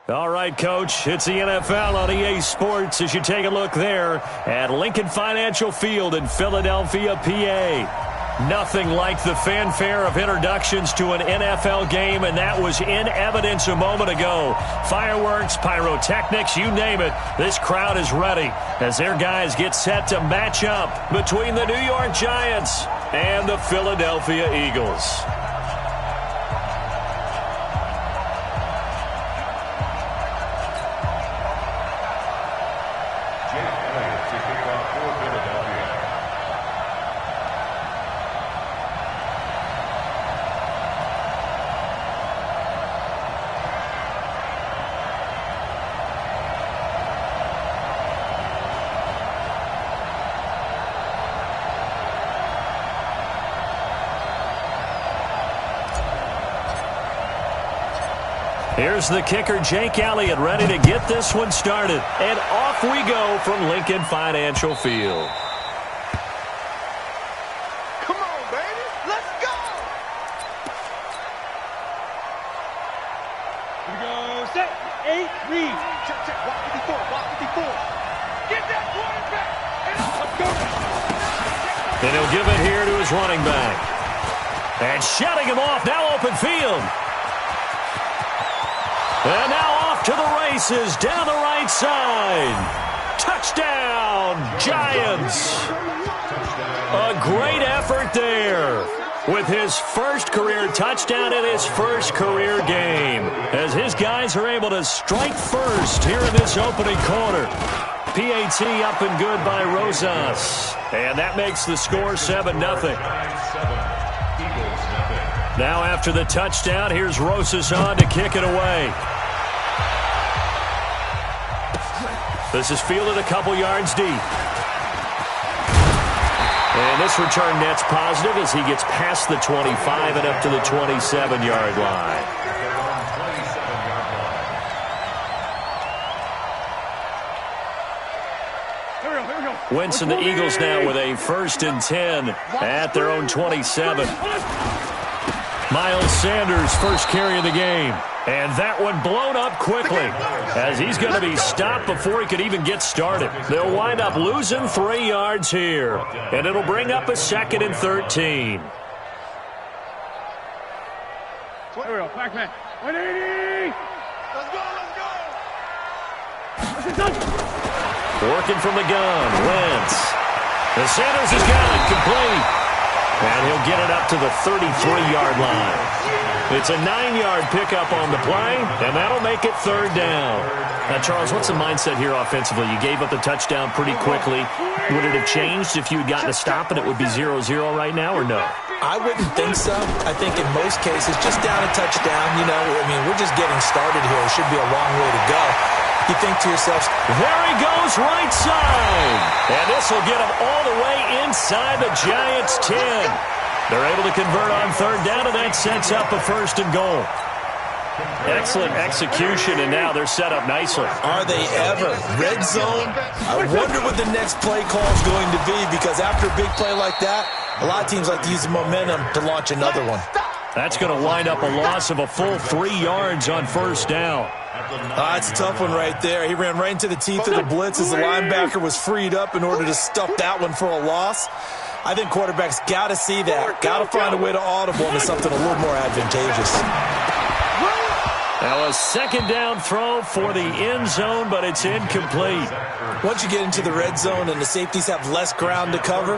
All right, Coach, it's the NFL on EA Sports as you take a look there at Lincoln Financial Field in Philadelphia, PA. Nothing like the fanfare of introductions to an NFL game, and that was in evidence a moment ago. Fireworks, pyrotechnics, you name it. This crowd is ready as their guys get set to match up between the New York Giants and the Philadelphia Eagles. Here's the kicker, Jake Elliott, ready to get this one started. And off we go from Lincoln Financial Field. Come on, baby. Let's go. Here we go. Set. 8, read. Check, check. Block 54. Block 54. Get that quarterback. Let's go. And he'll give it here to his running back. And shutting him off, now open field. And now off to the races, down the right side. Touchdown, Giants. A great effort there with his first career touchdown in his first career game, as his guys are able to strike first here in this opening quarter. PAT up and good by Rosas. And that makes the score 7-0. Now after the touchdown, here's Rosas on to kick it away. This is fielded a couple yards deep. And this return net's positive as he gets past the 25 and up to the 27-yard line. Wentz and the Eagles now with a 1st and 10 at their own 27. Miles Sanders first carry of the game. And that one blown up quickly as he's going to be stopped before he could even get started. They'll wind up losing 3 yards here. And it'll bring up a 2nd and 13. Here we go. Back man. 180. Let's go. Working from the gun. Wentz. And Sanders has got it complete. And he'll get it up to the 33-yard line. It's a 9-yard pickup on the play, and that'll make it 3rd down. Now, Charles, what's the mindset here offensively? You gave up the touchdown pretty quickly. Would it have changed if you had gotten a stop and it would be 0-0 right now, or no? I wouldn't think so. I think in most cases, just down a touchdown, we're just getting started here. It should be a long way to go. You think to yourself, there he goes right side. And this will get him all the way inside the Giants' 10. They're able to convert on 3rd down, and that sets up a 1st and goal. Excellent execution, and now they're set up nicely. Are they ever? Red zone? I wonder what the next play call is going to be, because after a big play like that, a lot of teams like to use the momentum to launch another one. That's going to wind up a loss of a full 3 yards on 1st down. It's a tough one right there. He ran right into the teeth of the blitz as the linebacker was freed up in order to stuff that one for a loss. I think quarterbacks got to see that. Got to find a way to audible into something a little more advantageous. Now a 2nd down throw for the end zone, but it's incomplete. Once you get into the red zone and the safeties have less ground to cover,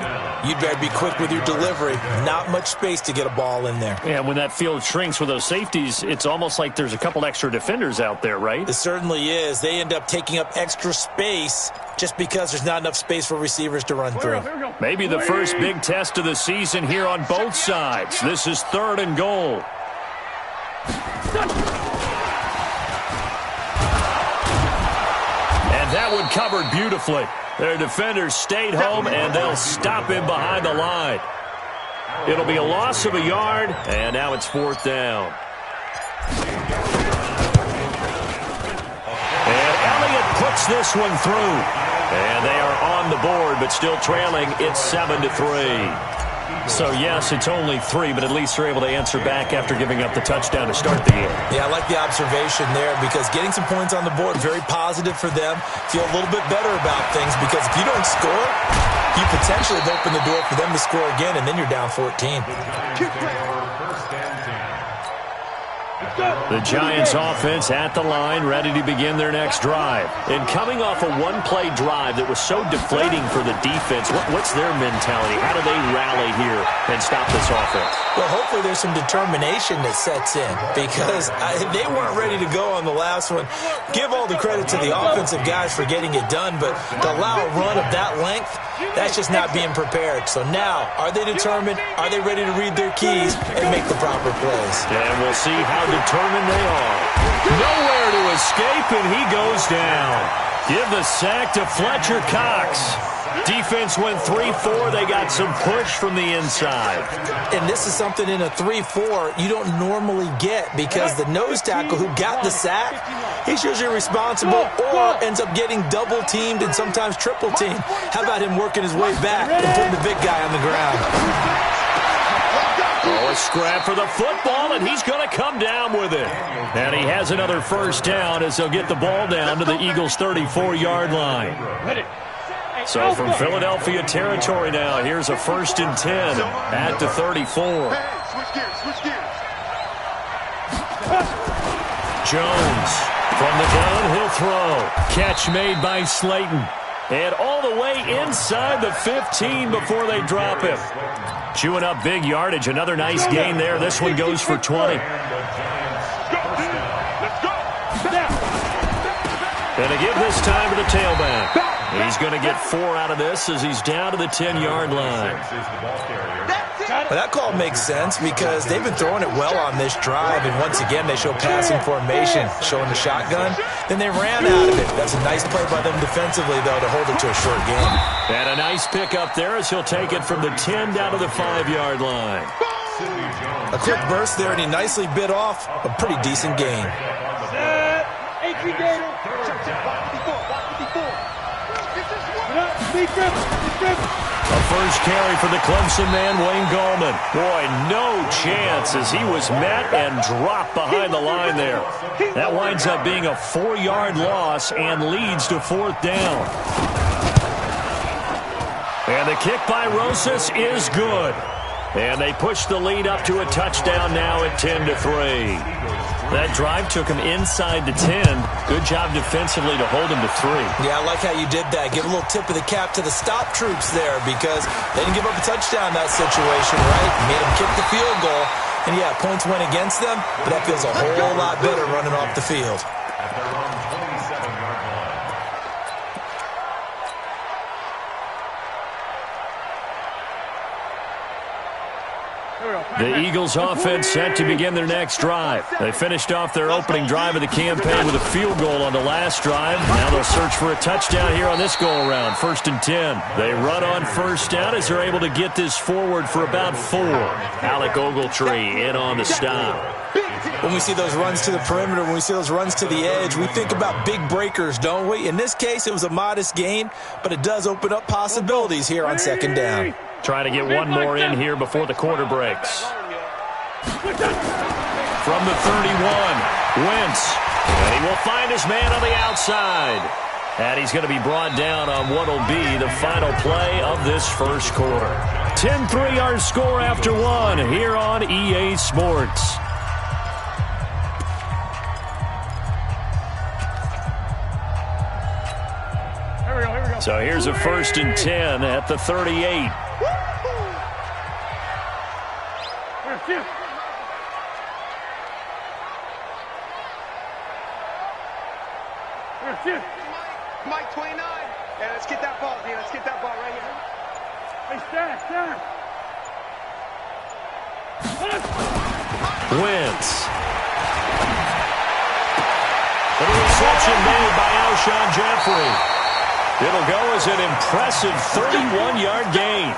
you'd better be quick with your delivery. Not much space to get a ball in there. Yeah, when that field shrinks with those safeties, it's almost like there's a couple extra defenders out there, right? It certainly is. They end up taking up extra space just because there's not enough space for receivers to run through. Maybe the first big test of the season here on both sides. This is 3rd and goal. And that one covered beautifully. Their defenders stayed home, and they'll stop him behind the line. It'll be a loss of a yard, and now it's 4th down. And Elliott puts this one through. And they are on the board, but still trailing. It's 7-3. So, yes, it's only 3, but at least they're able to answer back after giving up the touchdown to start the game. Yeah, I like the observation there because getting some points on the board, very positive for them. Feel a little bit better about things because if you don't score, you potentially have opened the door for them to score again, and then you're down 14. The Giants offense at the line, ready to begin their next drive. And coming off a one-play drive that was so deflating for the defense, what's their mentality? How do they rally here and stop this offense? Well, hopefully there's some determination that sets in because they weren't ready to go on the last one. Give all the credit to the offensive guys for getting it done, but to allow a run of that length, that's just not being prepared. So now, are they determined? Are they ready to read their keys and make the proper plays? And we'll see how determined they are. Nowhere to escape, and he goes down. Give the sack to Fletcher Cox. Defense went 3-4. They got some push from the inside. And this is something in a 3-4 you don't normally get because the nose tackle who got the sack, he's usually responsible or ends up getting double-teamed and sometimes triple-teamed. How about him working his way back and putting the big guy on the ground? Oh, a scrap for the football, and he's going to come down with it. And he has another first down as they'll get the ball down to the Eagles' 34-yard line. So from Philadelphia territory now, here's a 1st and 10 at the 34. Jones from the downhill throw. Catch made by Slayton. And all the way inside the 15 before they drop him. Chewing up big yardage. Another nice gain there. This one goes for 20. And to give this time to the tailback. He's going to get 4 out of this as he's down to the 10-yard line. Well, that call makes sense because they've been throwing it well on this drive, and once again they show passing formation, showing the shotgun. Then they ran out of it. That's a nice play by them defensively, though, to hold it to a short game. And a nice pick up there as he'll take it from the 10 down to the 5-yard line. A quick burst there, and he nicely bit off a pretty decent gain. A first carry for the Clemson man, Wayne Gallman. Boy, no chance as he was met and dropped behind the line there. That winds up being a 4-yard loss and leads to 4th down. And the kick by Rosas is good. And they push the lead up to a touchdown now at 10-3. That drive took him inside the 10. Good job defensively to hold him to 3. Yeah, I like how you did that. Give a little tip of the cap to the stop troops there because they didn't give up a touchdown in that situation, right? Made them kick the field goal. And, yeah, points went against them, but that feels a whole lot better running off the field. The Eagles offense set to begin their next drive. They finished off their opening drive of the campaign with a field goal on the last drive. Now they'll search for a touchdown here on this go-around. 1st and 10. They run on first down as they're able to get this forward for about 4. Alec Ogletree in on the stop. When we see those runs to the perimeter, when we see those runs to the edge, we think about big breakers, don't we? In this case, it was a modest gain, but it does open up possibilities here on 2nd down. Trying to get one more in here before the quarter breaks. From the 31, Wentz. And he will find his man on the outside. And he's going to be brought down on what will be the final play of this first quarter. 10-3 our score after 1 here on EA Sports. So here's a 1st and 10 at the 38. Mike 29. Yeah, let's get that ball, D. Let's get that ball right here. Hey, stand. Wentz. The reception made by Alshon Jeffrey. It'll go as an impressive 31-yard gain.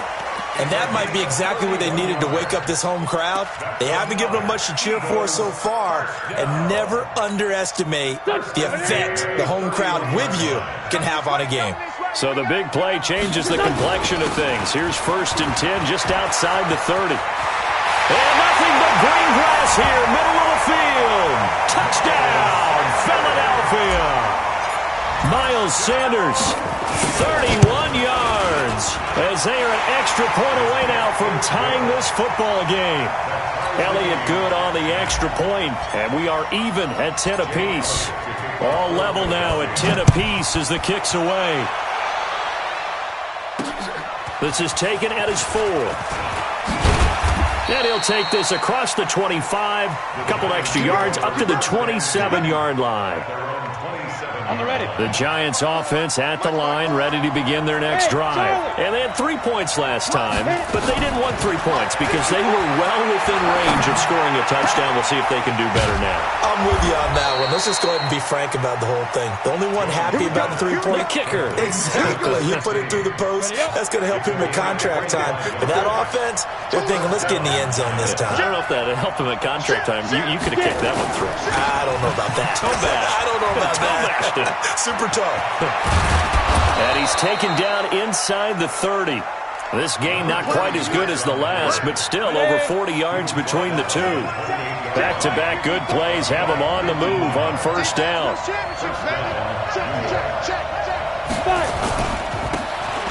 And that might be exactly what they needed to wake up this home crowd. They haven't given them much to cheer for so far, and never underestimate the effect the home crowd with you can have on a game. So the big play changes the complexion of things. Here's 1st and 10 just outside the 30. And nothing but green grass here, middle of the field. Touchdown, Philadelphia. Miles Sanders, 31 yards, as they are an extra point away now from tying this football game. Elliott good on the extra point, and we are even at 10 apiece. All level now at 10 apiece as the kick's away. This is taken at his 4. And he'll take this across the 25, a couple extra yards, up to the 27-yard line. On the ready. The Giants offense at the line, ready to begin their next drive. And they had 3 points last time, but they didn't want 3 points because they were well within range of scoring a touchdown. We'll see if they can do better now. I'm with you on that one. Let's just go ahead and be frank about the whole thing. The only one happy about the 3-point kicker. Exactly. You put it through the post. That's going to help him at contract time. But that offense, they're thinking, let's get in the end zone this time. I don't know if that helped him at contract time. You could have kicked that one through. I don't know about that. Toe bash. I don't know about that. Super toe. And he's taken down inside the 30. This game not quite as good as the last, but still over 40 yards between the two. Back-to-back good plays have him on the move on 1st down.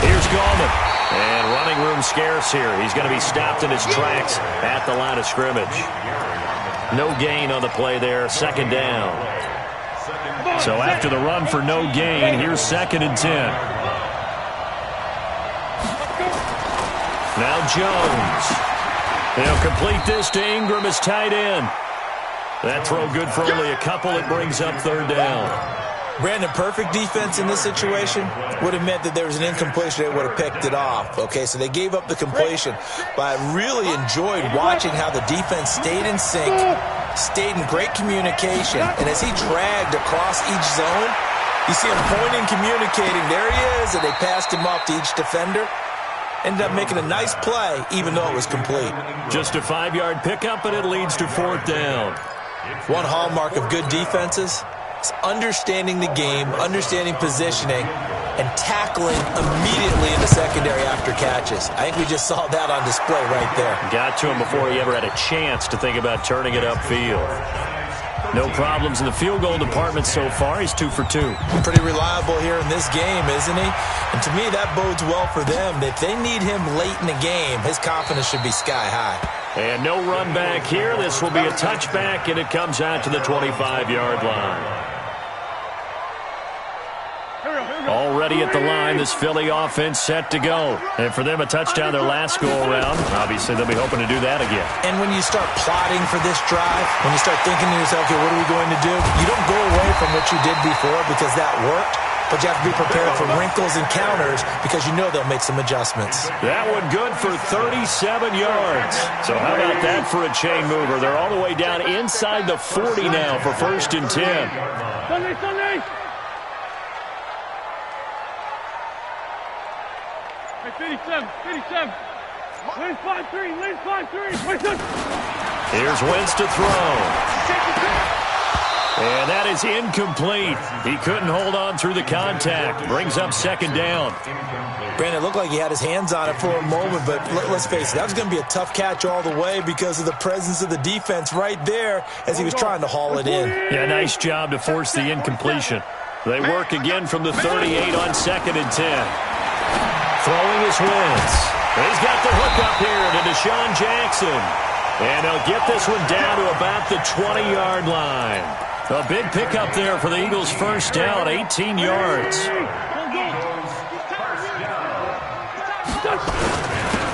Here's Gallman. And running room scarce here. He's going to be stopped in his tracks at the line of scrimmage. No gain on the play there. 2nd down. So after the run for no gain, here's 2nd and 10. Now Jones. They'll complete this to Ingram as tight end. That throw good for only a couple. It brings up 3rd down. Brandon, perfect defense in this situation would have meant that there was an incompletion. They would have picked it off. Okay, so they gave up the completion. But I really enjoyed watching how the defense stayed in sync, stayed in great communication. And as he dragged across each zone, you see him pointing, communicating. There he is, and they passed him off to each defender. Ended up making a nice play, even though it was complete. Just a 5-yard pickup, and it leads to 4th down. One hallmark of good defenses is understanding the game, understanding positioning, and tackling immediately in the secondary after catches. I think we just saw that on display right there. Got to him before he ever had a chance to think about turning it upfield. No problems in the field goal department so far. He's 2 for 2. Pretty reliable here in this game, isn't he? And to me, that bodes well for them. If they need him late in the game, his confidence should be sky high. And no run back here. This will be a touchback, and it comes out to the 25-yard line. Already at the line, this Philly offense set to go. And for them, a touchdown their last go-around. Obviously, they'll be hoping to do that again. And when you start plotting for this drive, when you start thinking to yourself, okay, what are we going to do? You don't go away from what you did before because that worked, but you have to be prepared for wrinkles and counters because you know they'll make some adjustments. That one good for 37 yards. So how about that for a chain mover? They're all the way down inside the 40 now for 1st and 10. Sunday! 57. Lane 5-3. Lane 5-3. Here's Wentz to throw. And that is incomplete. He couldn't hold on through the contact. Brings up 2nd down. Brandon, it looked like he had his hands on it for a moment, but let's face it, that was going to be a tough catch all the way because of the presence of the defense right there as he was trying to haul it in. Yeah, nice job to force the incompletion. They work again from the 38 on 2nd and 10. Throwing his Wentz. He's got the hook up here to Deshaun Jackson. And he'll get this one down to about the 20-yard line. A big pickup there for the Eagles' 1st down, 18 yards.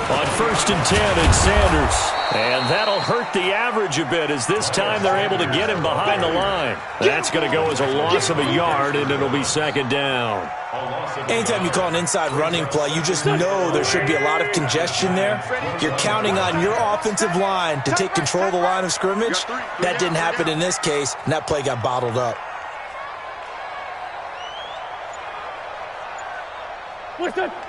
On 1st and 10, it's Sanders. And that'll hurt the average a bit as this time they're able to get him behind the line. That's going to go as a loss of a yard, and it'll be 2nd down. Anytime you call an inside running play, you just know there should be a lot of congestion there. You're counting on your offensive line to take control of the line of scrimmage. That didn't happen in this case, and that play got bottled up. What's that?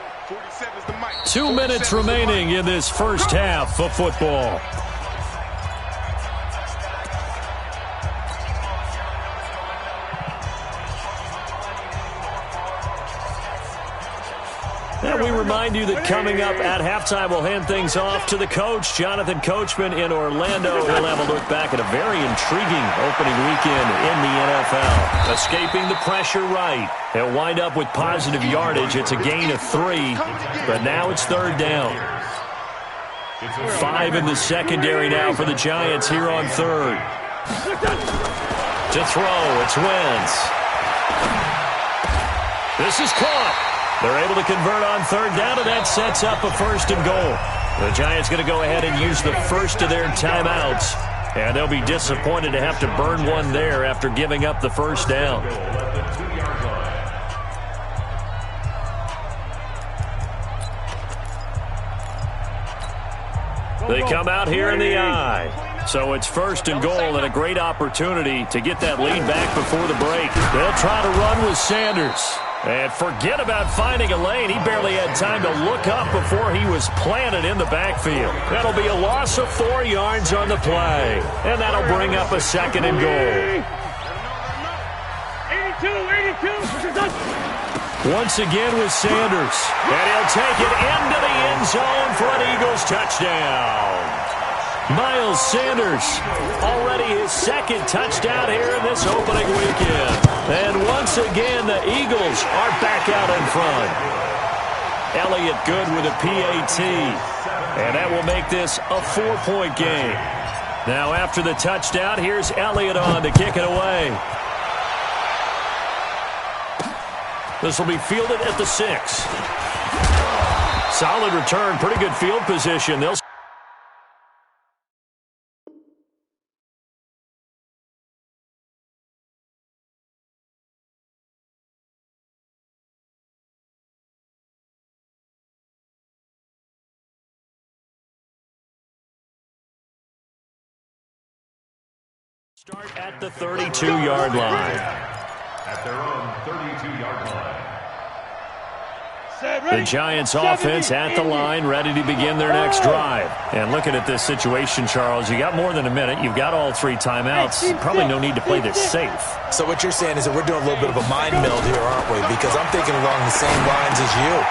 2 minutes remaining in this 1st half of football. And we remind you that coming up at halftime, we'll hand things off to the coach, Jonathan Coachman in Orlando. He'll have a look back at a very intriguing opening weekend in the NFL. Escaping the pressure right. He'll wind up with positive yardage. It's a gain of 3, but now it's third down. 5 in the secondary now for the Giants here on third. To throw, it's Wentz. This is caught. They're able to convert on third down, and that sets up a 1st and goal. The Giants going to go ahead and use the first of their timeouts, and they'll be disappointed to have to burn one there after giving up the first down. They come out here in the eye. So it's 1st and goal and a great opportunity to get that lead back before the break. They'll try to run with Sanders. And forget about finding a lane. He barely had time to look up before he was planted in the backfield. That'll be a loss of 4 yards on the play. And that'll bring up a 2nd and goal. 82. Once again with Sanders. And he'll take it into the end zone for an Eagles touchdown. Miles Sanders, already his 2nd touchdown here in this opening weekend. And once again, the Eagles are back out in front. Elliott good with a PAT. And that will make this a 4-point game. Now after the touchdown, here's Elliott on to kick it away. This will be fielded at the 6. Solid return, pretty good field position. They'll start at the 32-yard line. At their own 32-yard line. The Giants offense at the line, ready to begin their next drive. And looking at this situation, Charles, you got more than a minute. You've got all 3 timeouts. Probably no need to play this safe. So what you're saying is that we're doing a little bit of a mind meld here, aren't we? Because I'm thinking along the same lines as you.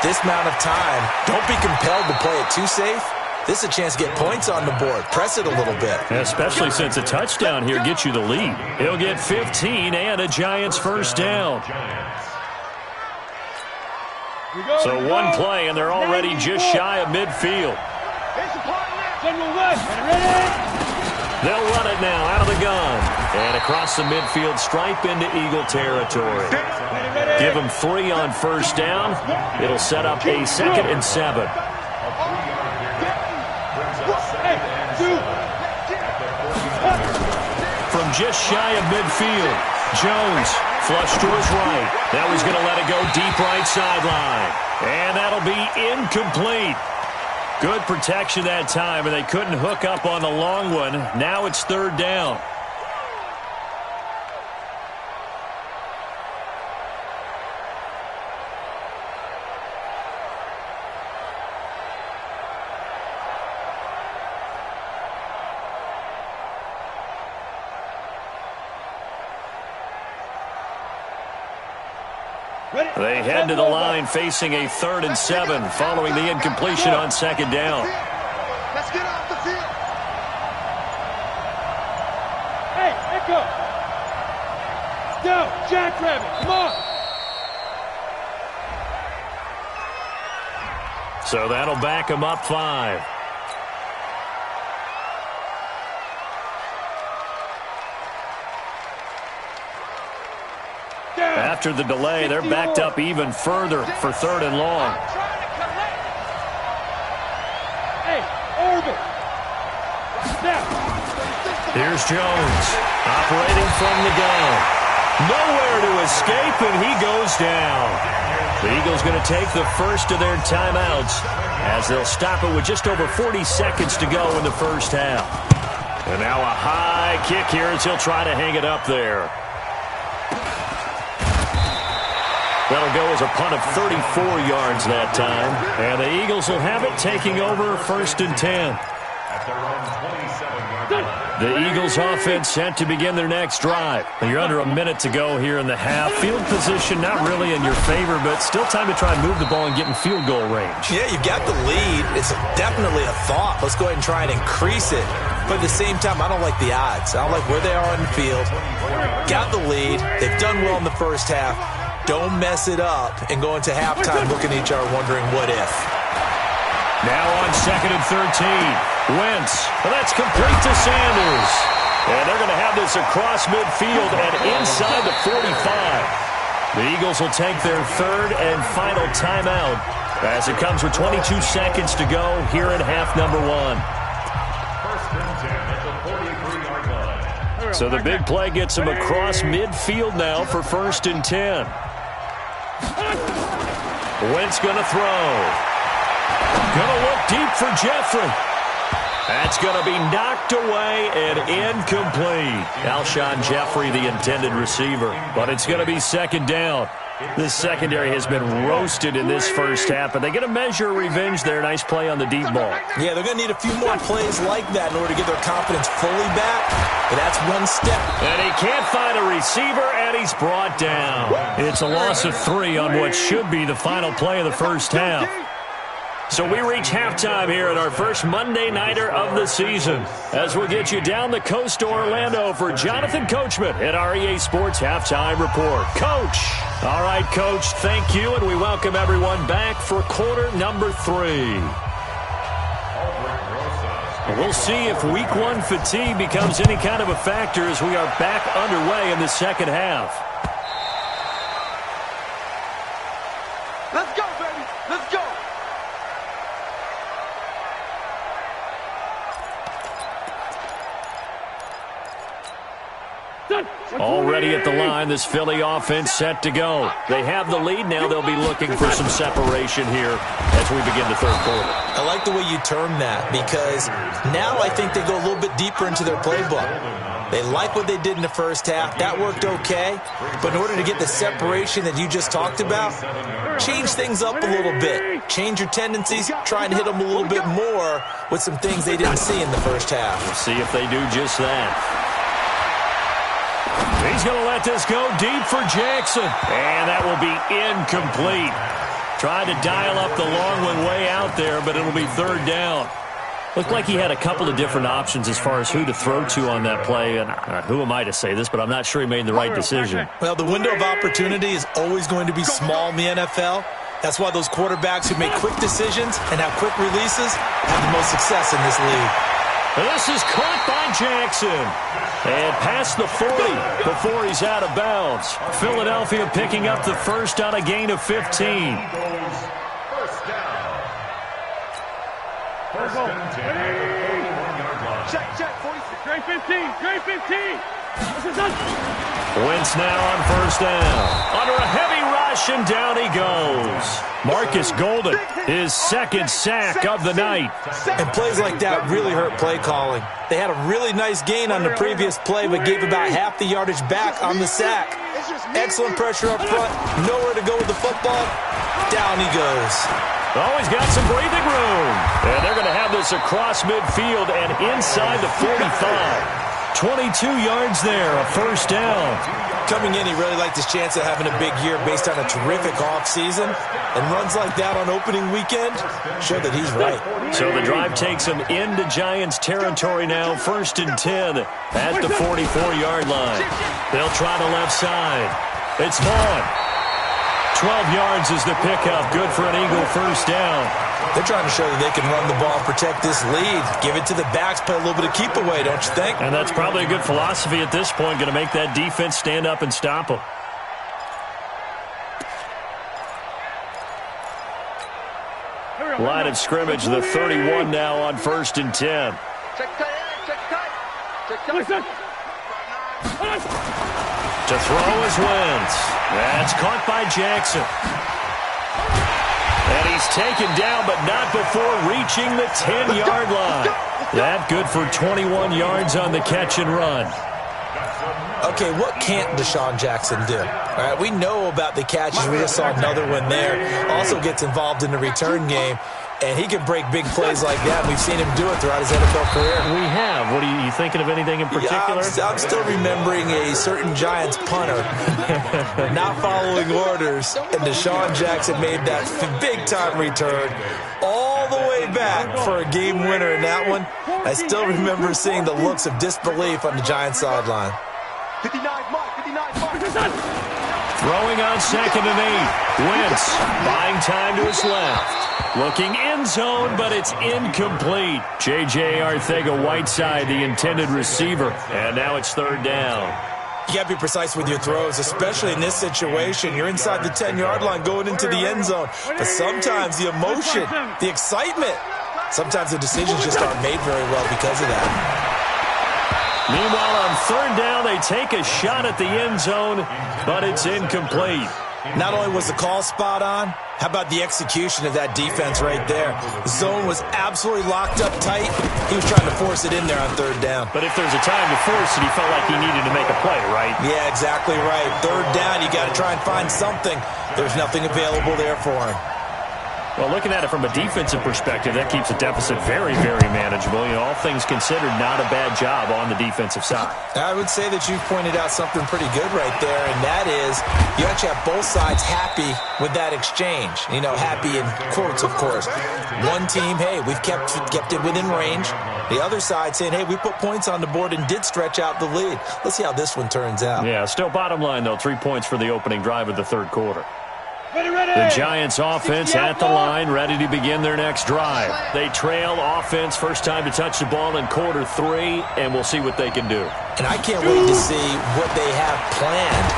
This amount of time, don't be compelled to play it too safe. This is a chance to get points on the board. Press it a little bit. Especially since a touchdown here gets you the lead. He'll get 15 and a Giants first down. So one play, and they're already just shy of midfield. They'll run it now out of the gun. And across the midfield stripe into Eagle territory. Give them 3 on first down. It'll set up a 2nd and 7. From just shy of midfield, Jones flush to his right. That was going to let it go deep right sideline. And that'll be incomplete. Good protection that time, and they couldn't hook up on the long one. Now it's third down. They head to the line facing a 3rd and 7 following the incompletion on 2nd down. Let's get off the field. Hey, Echo. Go, Jackrabbit, come on. So that'll back them up 5. After the delay, they're backed up even further for 3rd and long. Hey, Orbit. Here's Jones, operating from the gun. Nowhere to escape, and he goes down. The Eagles going to take the first of their timeouts as they'll stop it with just over 40 seconds to go in the first half. And now a high kick here as he'll try to hang it up there. That'll go as a punt of 34 yards that time. And the Eagles will have it, taking over 1st and 10. At their own 27-yard line. The Eagles offense set to begin their next drive. You're under a minute to go here in the half. Field position not really in your favor, but still time to try and move the ball and get in field goal range. Yeah, you've got the lead. It's definitely a thought. Let's go ahead and try and increase it. But at the same time, I don't like the odds. I don't like where they are on the field. Got the lead. They've done well in the first half. Don't mess it up and go into halftime looking at each other wondering what if. Now on 2nd and 13. Wentz. Well, that's complete to Sanders. And they're going to have this across midfield and inside the 45. The Eagles will take their third and final timeout as it comes with 22 seconds to go here in half number 1. First and 10 at the 43-yard line. So the big play gets him across midfield now for 1st and 10. Wentz going to throw. Going to look deep for Jeffrey. That's going to be knocked away and incomplete. Alshon Jeffrey, the intended receiver. But it's going to be 2nd down. This secondary has been roasted in this first half, but they get a measure of revenge there. Nice play on the deep ball. Yeah, they're going to need a few more plays like that in order to get their confidence fully back. But that's one step. And he can't find a receiver, and he's brought down. It's a loss of 3 on what should be the final play of the first half. So we reach halftime here at our first Monday Nighter of the season as we'll get you down the coast to Orlando for Jonathan Coachman at our EA Sports Halftime Report. Coach. All right, Coach, thank you, and we welcome everyone back for quarter number 3. We'll see if Week 1 fatigue becomes any kind of a factor as we are back underway in the second half. Let's go, baby. Let's go. Already at the line, this Philly offense set to go. They have the lead now. They'll be looking for some separation here as we begin the third quarter. I like the way you term that because now I think they go a little bit deeper into their playbook. They like what they did in the first half. That worked okay. But in order to get the separation that you just talked about, change things up a little bit. Change your tendencies. Try and hit them a little bit more with some things they didn't see in the first half. We'll see if they do just that. He's going to let this go deep for Jackson. And that will be incomplete. Tried to dial up the long one way out there, but it'll be 3rd down. Looked like he had a couple of different options as far as who to throw to on that play. And who am I to say this, but I'm not sure he made the right decision. Well, the window of opportunity is always going to be small in the NFL. That's why those quarterbacks who make quick decisions and have quick releases have the most success in this league. This is caught by Jackson. And past the 40 before he's out of bounds. Philadelphia picking up the first on a gain of 15. First down. First and 10 at the 41-yard line. Check, 46. Great 15. Great 15. This is done. Wentz now on 1st down. Under a heavy rush, and down he goes. Marcus Golden, his 2nd sack of the night. And plays like that really hurt play calling. They had a really nice gain on the previous play, but gave about half the yardage back on the sack. Excellent pressure up front. Nowhere to go with the football. Down he goes. Oh, he's got some breathing room. And they're going to have this across midfield and inside the 45. 22 yards there, a 1st down. Coming in, he really liked his chance of having a big year based on a terrific offseason. And runs like that on opening weekend show that he's right. So the drive takes him into Giants territory now, 1st and 10 at the 44-yard line. They'll try the left side. It's Vaughn. 12 yards is the pickup. Good for an Eagle 1st down. They're trying to show that they can run the ball and protect this lead. Give it to the backs, play a little bit of keep away, don't you think? And that's probably a good philosophy at this point. Going to make that defense stand up and stop them. Line of scrimmage, the 31 now on 1st and 10. Check tight. To throw is Wentz. That's caught by Jackson. And he's taken down, but not before reaching the 10-yard line. That good for 21 yards on the catch and run. Okay, what can't Deshaun Jackson do? All right, we know about the catches. We just saw another one there. Also gets involved in the return game. And he can break big plays like that. We've seen him do it throughout his NFL career. We have. What are you thinking of anything in particular? Yeah, I'm still remembering a certain Giants punter not following orders, and Deshaun Jackson made that big-time return all the way back for a game winner in that one. I still remember seeing the looks of disbelief on the Giants sideline. 59 Mike, 59 Mike. Throwing on 2nd and 8. Wentz buying time to his left. Looking end zone, but it's incomplete. J.J. Arcega-Whiteside, the intended receiver. And now it's 3rd down. You got to be precise with your throws, especially in this situation. You're inside the 10-yard line going into the end zone. But sometimes the emotion, the excitement, sometimes the decisions just aren't made very well because of that. Meanwhile, on 3rd down, they take a shot at the end zone, but it's incomplete. Not only was the call spot on, how about the execution of that defense right there? The zone was absolutely locked up tight. He was trying to force it in there on 3rd down. But if there's a time to force it, he felt like he needed to make a play, right? Yeah, exactly right. 3rd down, you got to try and find something. There's nothing available there for him. Well, looking at it from a defensive perspective, that keeps the deficit very, very manageable. You know, all things considered, not a bad job on the defensive side. I would say that you've pointed out something pretty good right there, and that is you actually have both sides happy with that exchange. You know, happy in quotes, of course. One team, hey, we've kept it within range. The other side saying, hey, we put points on the board and did stretch out the lead. Let's see how this one turns out. Yeah, still bottom line, though, 3 points for the opening drive of the 3rd quarter. Ready, ready. The Giants offense at the line, ready to begin their next drive. They trail offense, first time to touch the ball in quarter 3, and we'll see what they can do. And I can't wait to see what they have planned.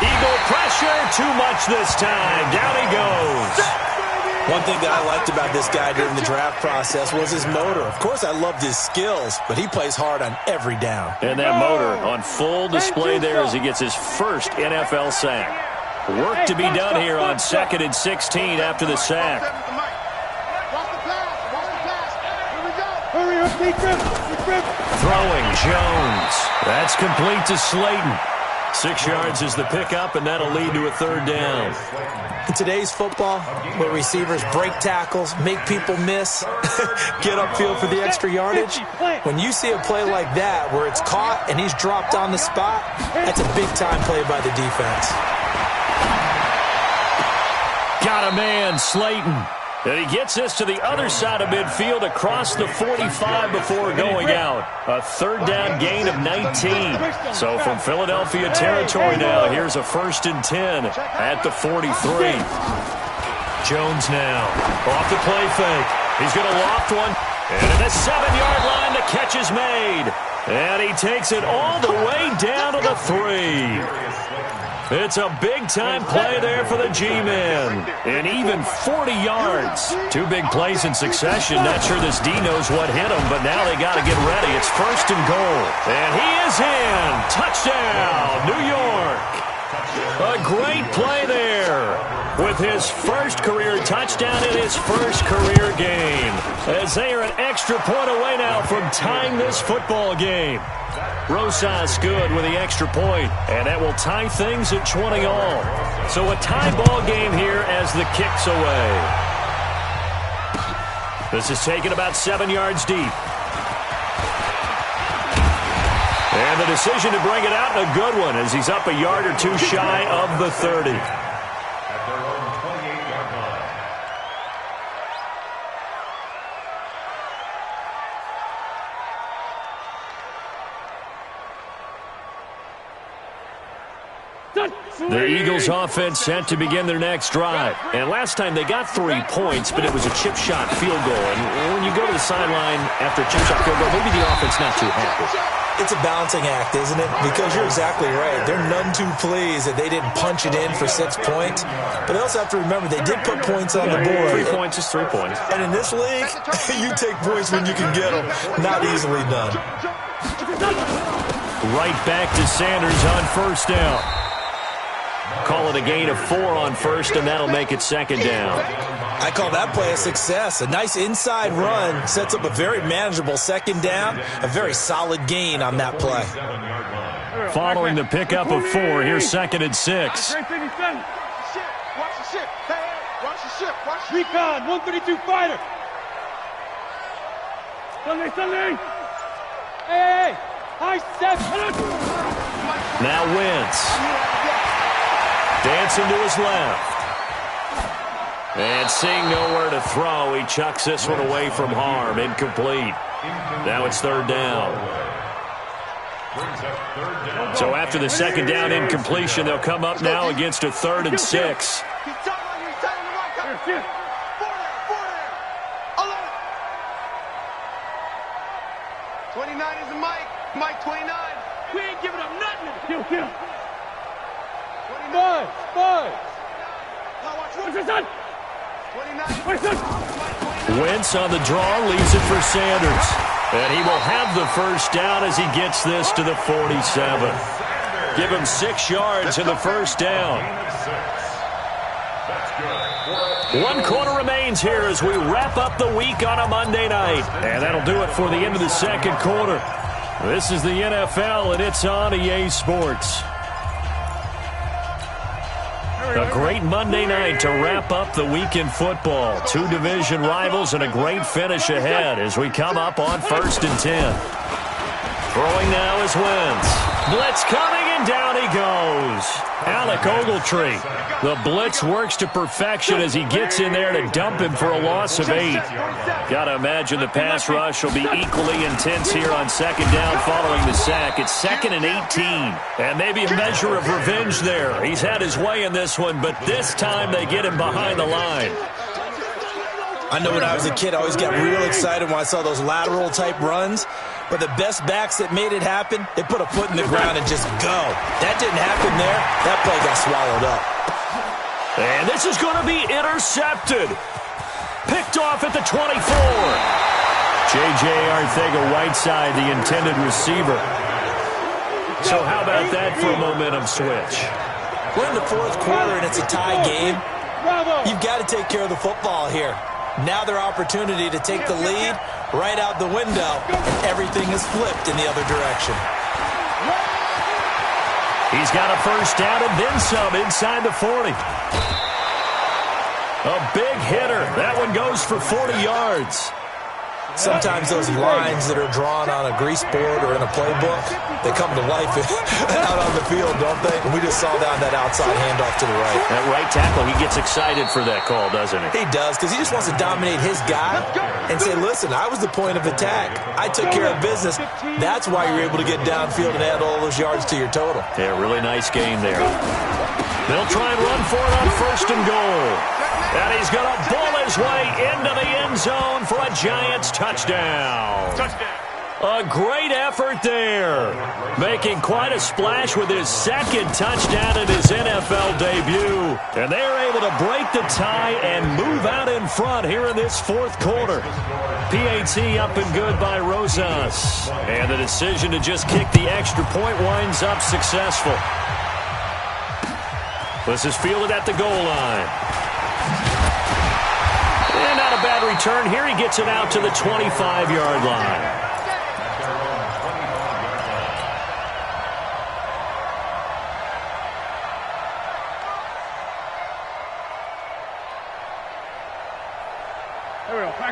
Eagle pressure, too much this time. Down he goes. One thing that I liked about this guy during the draft process was his motor. Of course, I loved his skills, but he plays hard on every down. And that motor on full display there as he gets his first NFL sack. Work to be done here on 2nd and 16 after the sack. Hurry up, defense. Throwing Jones. That's complete to Slayton. 6 yards is the pickup, and that'll lead to a 3rd down. In today's football, where receivers break tackles, make people miss, get upfield for the extra yardage, when you see a play like that where it's caught and he's dropped on the spot, that's a big-time play by the defense. Got a man, Slayton. And he gets this to the other side of midfield across the 45 before going out. A 3rd down gain of 19. So from Philadelphia territory now, here's a 1st and 10 at the 43. Jones now off the play fake. He's going to loft one. And at the 7-yard line, the catch is made. And he takes it all the way down to the 3. It's a big-time play there for the G-Men. And even 40 yards. 2 big plays in succession. Not sure this D knows what hit him, but now they got to get ready. It's 1st and goal. And he is in. Touchdown, New York. A great play there with his first career touchdown in his first career game. As they are an extra point away now from tying this football game. Rosas good with the extra point, and that will tie things at 20 all. So a tie ball game here as the kick's away. This is taken about 7 yards deep. And the decision to bring it out, a good one, as he's up a yard or 2 shy of the 30. At their own 28-yard line. The Eagles offense set to begin their next drive. And last time they got 3 points, but it was a chip shot field goal. And when you go to the sideline after a chip shot field goal, maybe the offense not too happy. It's a balancing act, isn't it? Because you're exactly right. They're none too pleased that they didn't punch it in for 6 points. But they also have to remember they did put points on the board. 3 points is 3 points. And in this league, you take points when you can get them. Not easily done. Right back to Sanders on 1st down. Call it a gain of 4 on 1st, and that'll make it 2nd down. I call that play a success. A nice inside run sets up a very manageable 2nd down. A very solid gain on that play. Following the pickup of 4, here's 2nd and 6. Watch the ship. Watch the ship. Hey, watch the ship. Watch the Recon, 132 fighter. Sunday. Hey, high step. Now Wentz. Dancing to his left. And seeing nowhere to throw, he chucks this one away from harm. Incomplete. Now it's third down. So after the second down incompletion, they'll come up now against a 3rd and 6. 29 is the Mike. Mike 29. We ain't giving up nothing. Kill. 29. Five. Now watch What's this on? 29. What's this? Wentz on the draw, leaves it for Sanders. And he will have the first down as he gets this to the 47. Give him 6 yards in the first down. 1 quarter remains here as we wrap up the week on a Monday night. And that'll do it for the end of the second quarter. This is the NFL, and it's on EA Sports. A great Monday night to wrap up the week in football. 2 division rivals and a great finish ahead as we come up on 1st and 10. Throwing now is Wentz. Blitz coming, and down he goes. Alec Ogletree. The blitz works to perfection as he gets in there to dump him for a loss of 8. Got to imagine the pass rush will be equally intense here on 2nd down following the sack. It's 2nd and 18. And maybe a measure of revenge there. He's had his way in this one, but this time they get him behind the line. I know when I was a kid, I always got real excited when I saw those lateral-type runs. But the best backs that made it happen, they put a foot in the ground and just go. That didn't happen there. That play got swallowed up. And this is going to be intercepted. Picked off at the 24. J.J. Arcega-Whiteside, the intended receiver. So how about that for a momentum switch? We're in the 4th quarter and it's a tie game. You've got to take care of the football here. Now their opportunity to take the lead right out the window, and everything is flipped in the other direction. He's got a first down and then some inside the 40. A big hitter. That one goes for 40 yards. Sometimes those lines that are drawn on a grease board or in a playbook, they come to life out on the field, don't they? And we just saw that outside handoff to the right. That right tackle, he gets excited for that call, doesn't he? He does, because he just wants to dominate his guy and say, listen, I was the point of attack. I took care of business. That's why you're able to get downfield and add all those yards to your total. Yeah, really nice game there. They'll try and run for it on 1st and goal. And he's going to bull his way into the end zone for a Giants touchdown. A great effort there. Making quite a splash with his 2nd touchdown in his NFL debut. And they're able to break the tie and move out in front here in this 4th quarter. PAT up and good by Rosas. And the decision to just kick the extra point winds up successful. This is fielded at the goal line. And not a bad return here. He gets it out to the 25-yard line.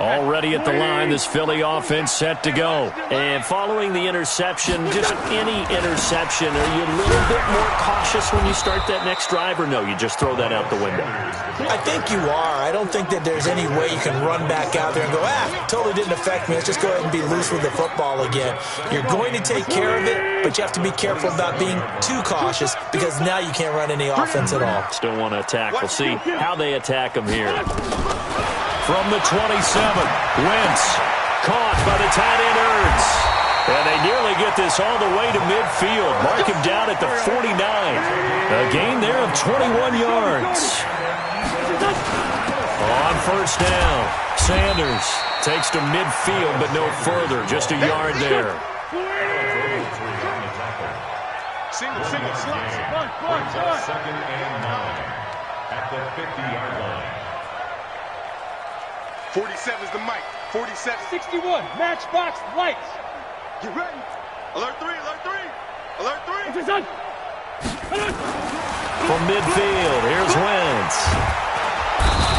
Already at the line, this Philly offense set to go. And following the interception, just any interception, are you a little bit more cautious when you start that next drive, or no, you just throw that out the window? I think you are. I don't think that there's any way you can run back out there and go, totally didn't affect me. Let's just go ahead and be loose with the football again. You're going to take care of it, but you have to be careful about being too cautious because now you can't run any offense at all. Still want to attack. We'll see how they attack him here. From the 27, Wentz caught by the tight end Ertz. And they nearly get this all the way to midfield. Mark him down at the 49. A gain there of 21 yards. On 1st down, Sanders takes to midfield, but no further. Just a yard there. Single, slide. 2nd and 9 at the 50-yard line. 47 is the mic. 47. 61, matchbox lights. Get ready. Alert 3, alert 3. Alert 3. What's this on? From midfield, here's Wentz.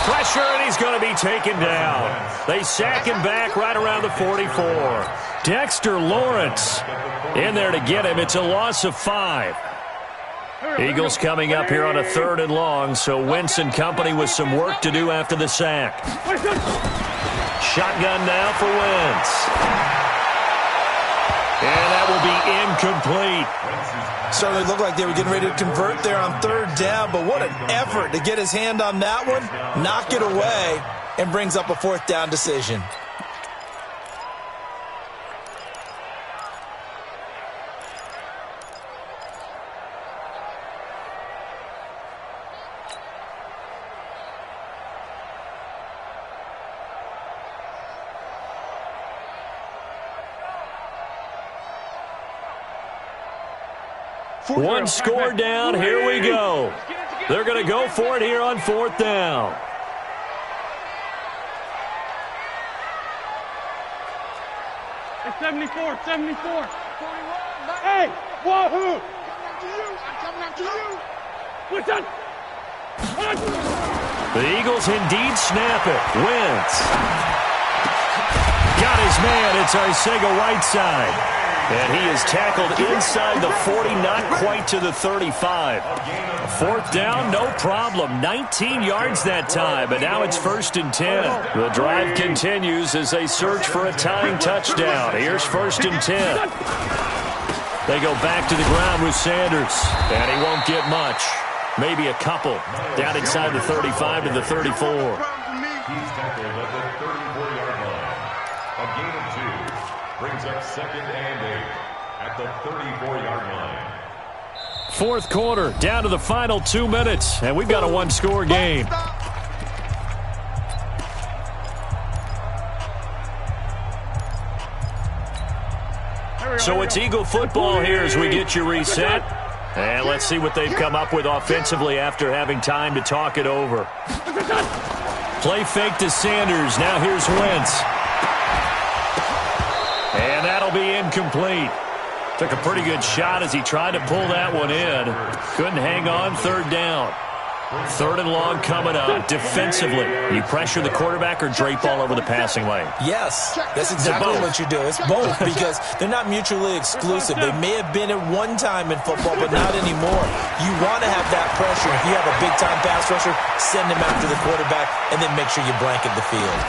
Pressure, and he's going to be taken down. They sack him back right around the 44. Dexter Lawrence in there to get him. It's a loss of 5. Eagles coming up here on a 3rd and long, so Wentz and company with some work to do after the sack. Shotgun now for Wentz. And that will be incomplete. Certainly looked like they were getting ready to convert there on 3rd down, but what an effort to get his hand on that one, knock it away, and brings up a 4th down decision. One score down, here we go. They're going to go for it here on 4th down. It's 74, 74. Hey, wahoo! I'm coming after you. Listen! The Eagles indeed snap it. Wentz. Got his man. It's Arcega-Whiteside. And he is tackled inside the 40, not quite to the 35. 4th down, no problem. 19 yards that time, but now it's 1st and 10. The drive continues as they search for a tying touchdown. Here's 1st and 10. They go back to the ground with Sanders, and he won't get much. Maybe a couple. Down inside the 35 to the 34. He's tackled at the 34-yard line. A gain of 2 brings up 2nd and 8 at the 34-yard line. 4th quarter, down to the final 2 minutes, and we've got a 1-score game. So it's Eagle football here as we get you reset. And let's see what they've come up with offensively after having time to talk it over. Play fake to Sanders. Now here's Wentz. And that'll be incomplete. Took a pretty good shot as he tried to pull that one in. Couldn't hang on. 3rd down. 3rd and long coming up. Defensively, you pressure the quarterback or drape all over the passing lane? Yes, that's exactly what you do. It's both because they're not mutually exclusive. They may have been at one time in football, but not anymore. You want to have that pressure. If you have a big-time pass rusher, send him after the quarterback, and then make sure you blanket the field.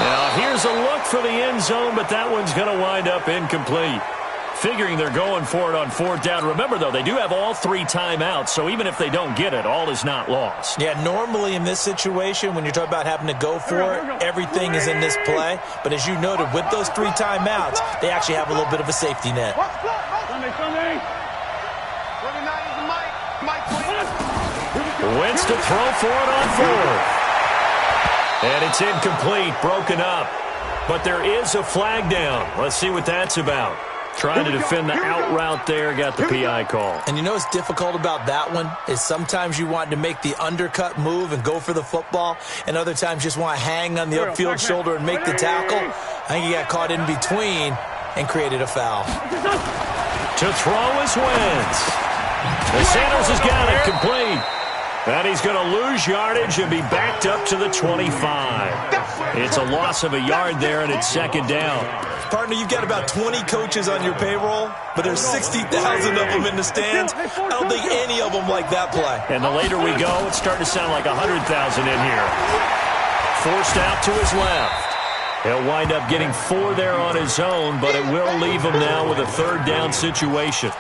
Now, here's a look for the end zone, but that one's going to wind up incomplete. Figuring they're going for it on 4th down. Remember, though, they do have all 3 timeouts, so even if they don't get it, all is not lost. Yeah, normally in this situation, when you're talking about having to go for it, everything is in this play. But as you noted, with those 3 timeouts, they actually have a little bit of a safety net. Sunday. 29 is Mike. Wentz to throw for it on 4th. And it's incomplete, broken up. But there is a flag down. Let's see what that's about. Trying to defend the out route there, got the PI call. And you know what's difficult about that one is sometimes you want to make the undercut move and go for the football, and other times just want to hang on the upfield shoulder and make the tackle. I think he got caught in between and created a foul. To throw is Wentz. And Sanders has got it complete. And he's going to lose yardage and be backed up to the 25. It's a loss of a yard there, and it's 2nd down. Partner, you've got about 20 coaches on your payroll, but there's 60,000 of them in the stands. I don't think any of them like that play. And the later we go, it's starting to sound like 100,000 in here. Forced out to his left. He'll wind up getting 4 there on his own, but it will leave him now with a 3rd down situation.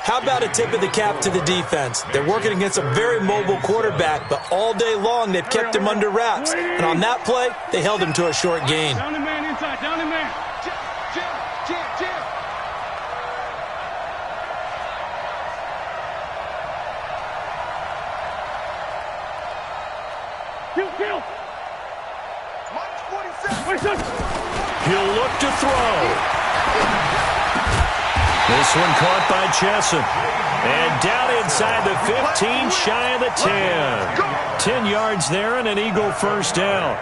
How about a tip of the cap to the defense? They're working against a very mobile quarterback, but all day long they've kept him under wraps. And on that play, they held him to a short gain. Down the man inside, down the man. Jim. Kill. Mike 47. He'll look to throw. This one caught by Chesson. And down inside the 15, shy of the 10. 10 yards there and an Eagle 1st down.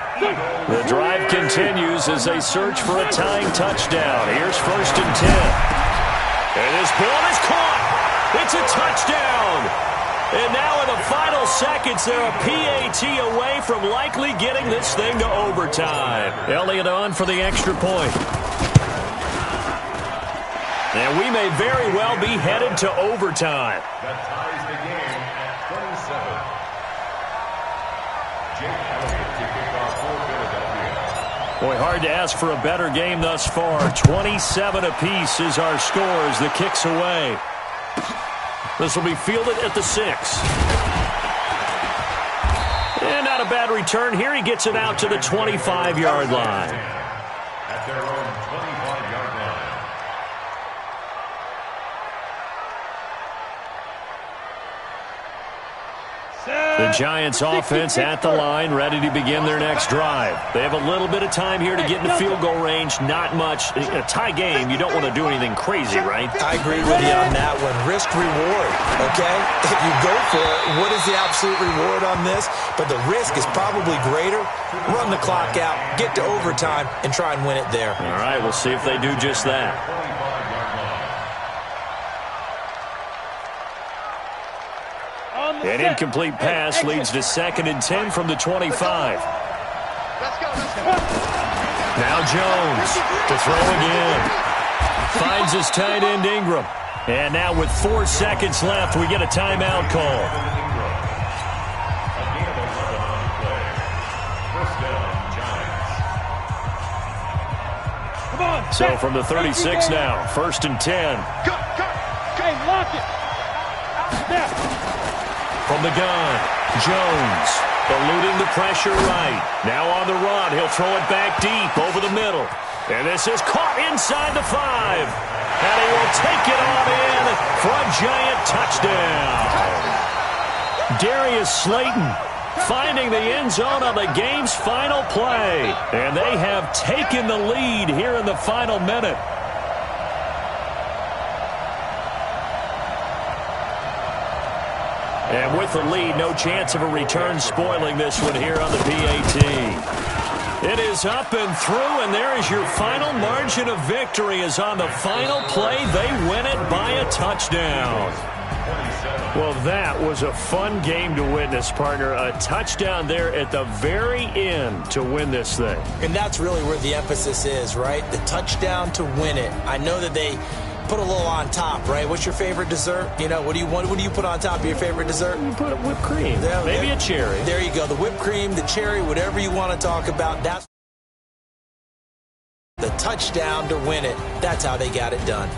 The drive continues as they search for a tying touchdown. Here's 1st and 10. And this ball is caught. It's a touchdown. And now in the final seconds, they're a PAT away from likely getting this thing to overtime. Elliott on for the extra point. And we may very well be headed to overtime. That ties the game at 27. Jake Elliott to kick off for Philadelphia. Boy, hard to ask for a better game thus far. 27 apiece is our score as the kick's away. This will be fielded at the 6. And not a bad return here. He gets it out to the 25-yard line. At their own 25-yard line. The Giants offense at the line, ready to begin their next drive. They have a little bit of time here to get in the field goal range. Not much. A tie game, you don't want to do anything crazy, right? I agree with you on that one. Risk reward, okay? If you go for it, what is the absolute reward on this? But the risk is probably greater. Run the clock out, get to overtime, and try and win it there. All right, we'll see if they do just that. An incomplete pass leads to 2nd and 10 from the 25. Let's go. Now Jones to throw again. Finds his tight end Ingram. And now with 4 seconds left, we get a timeout call. So from the 36 now, 1st and 10. Okay, lock it. From the gun, Jones eluding the pressure right. Now on the run, he'll throw it back deep over the middle. And this is caught inside the 5. And he will take it on in for a giant touchdown. Darius Slayton finding the end zone on the game's final play. And they have taken the lead here in the final minute. And with the lead, no chance of a return spoiling this one here on the PAT. It is up and through, and there is your final margin of victory. Is on the final play, they win it by a touchdown. Well, that was a fun game to witness, partner. A touchdown there at the very end to win this thing. And that's really where the emphasis is, right? The touchdown to win it. I know that they put a little on top, right? What's your favorite dessert? You know, what do you put on top of your favorite dessert? You put whipped cream, maybe a cherry. There you go. The whipped cream, the cherry, whatever you want to talk about. That's the touchdown to win it. That's how they got it done.